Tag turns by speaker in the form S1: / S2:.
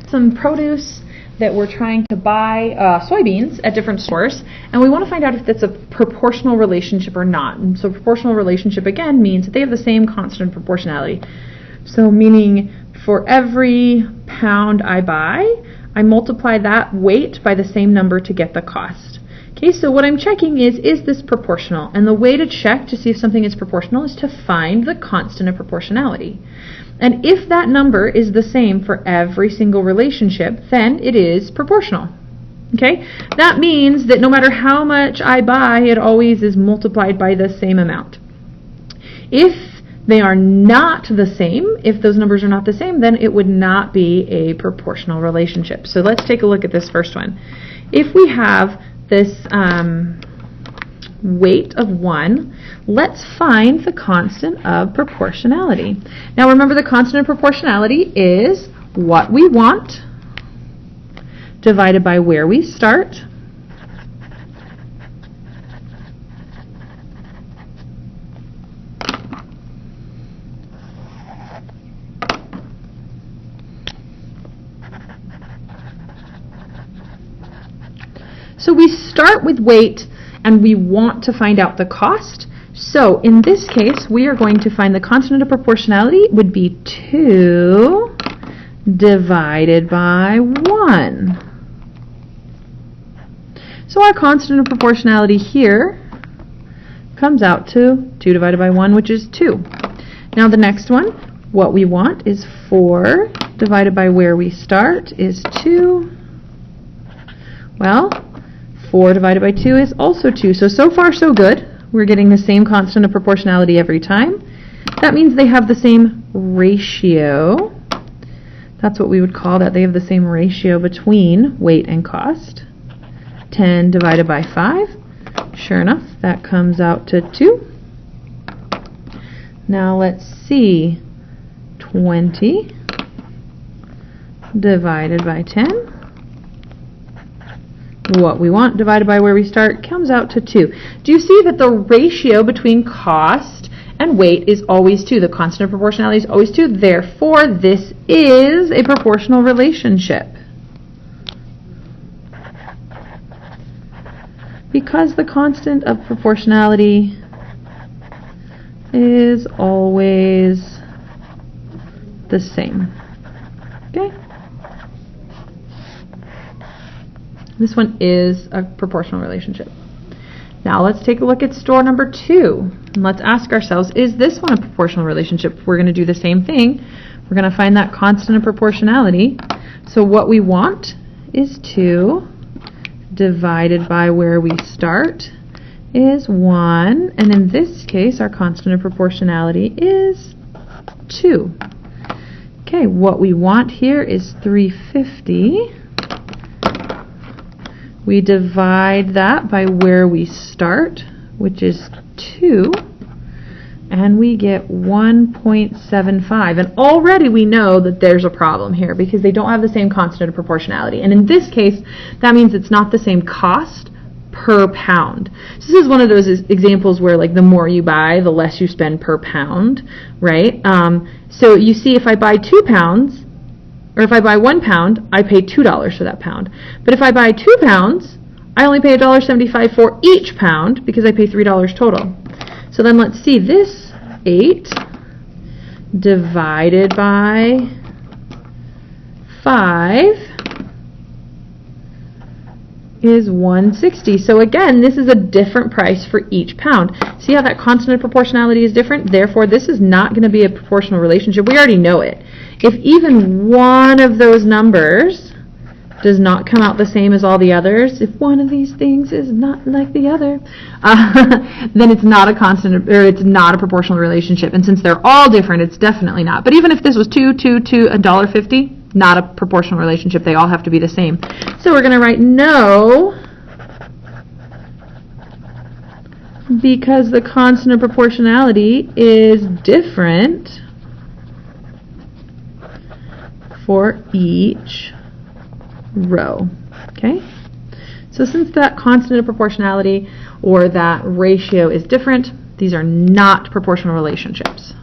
S1: some produce that we're trying to buy soybeans at different stores, and we want to find out if that's a proportional relationship or not. And so proportional relationship, again, means that they have the same constant proportionality. So meaning for every pound I buy, I multiply that weight by the same number to get the cost. Okay, so what I'm checking is this proportional? And the way to check to see if something is proportional is to find the constant of proportionality. And if that number is the same for every single relationship, then it is proportional. Okay? That means that no matter how much I buy, it always is multiplied by the same amount. If they are not the same, if those numbers are not the same, then it would not be a proportional relationship. So let's take a look at this first one. If we have this weight of 1, let's find the constant of proportionality. Now remember, the constant of proportionality is what we want divided by where we start So we start with weight and we want to find out the cost. So in this case, we are going to find the constant of proportionality would be 2 divided by 1. So our constant of proportionality here comes out to 2 divided by 1, which is 2. Now the next one, what we want is 4 divided by where we start is 2. Well, 4 divided by 2 is also 2. So far so good. We're getting the same constant of proportionality every time. That means they have the same ratio. That's what we would call that. They have the same ratio between weight and cost. 10 divided by 5. Sure enough, that comes out to 2. Now let's see. 20 divided by 10. What we want divided by where we start comes out to 2. Do you see that the ratio between cost and weight is always 2? The constant of proportionality is always 2. Therefore, this is a proportional relationship. Because the constant of proportionality is always the same. Okay? This one is a proportional relationship. Now let's take a look at store number 2. And let's ask ourselves, is this one a proportional relationship? We're going to do the same thing. We're going to find that constant of proportionality. So what we want is 2 divided by where we start is 1. And in this case, our constant of proportionality is 2. Okay, what we want here is 350. We divide that by where we start, which is 2, and we get 1.75. And already we know that there's a problem here because they don't have the same constant of proportionality. And in this case, that means it's not the same cost per pound. So this is one of those examples where, like, the more you buy, the less you spend per pound, right? So you see, if I buy 2 pounds, or if I buy 1 pound, I pay $2 for that pound. But if I buy 2 pounds, I only pay $1.75 for each pound because I pay $3 total. So then let's see, this 8 divided by 5 is 160. So again, this is a different price for each pound. See how that constant of proportionality is different? Therefore, this is not going to be a proportional relationship. We already know it. If even one of those numbers does not come out the same as all the others, if one of these things is not like the other, then it's not a constant, or it's not a proportional relationship. And since they're all different, it's definitely not. But even if this was 2, $1.50, not a proportional relationship. They all have to be the same. So we're going to write no, because the constant of proportionality is different for each row. Okay? So since that constant of proportionality or that ratio is different, these are not proportional relationships.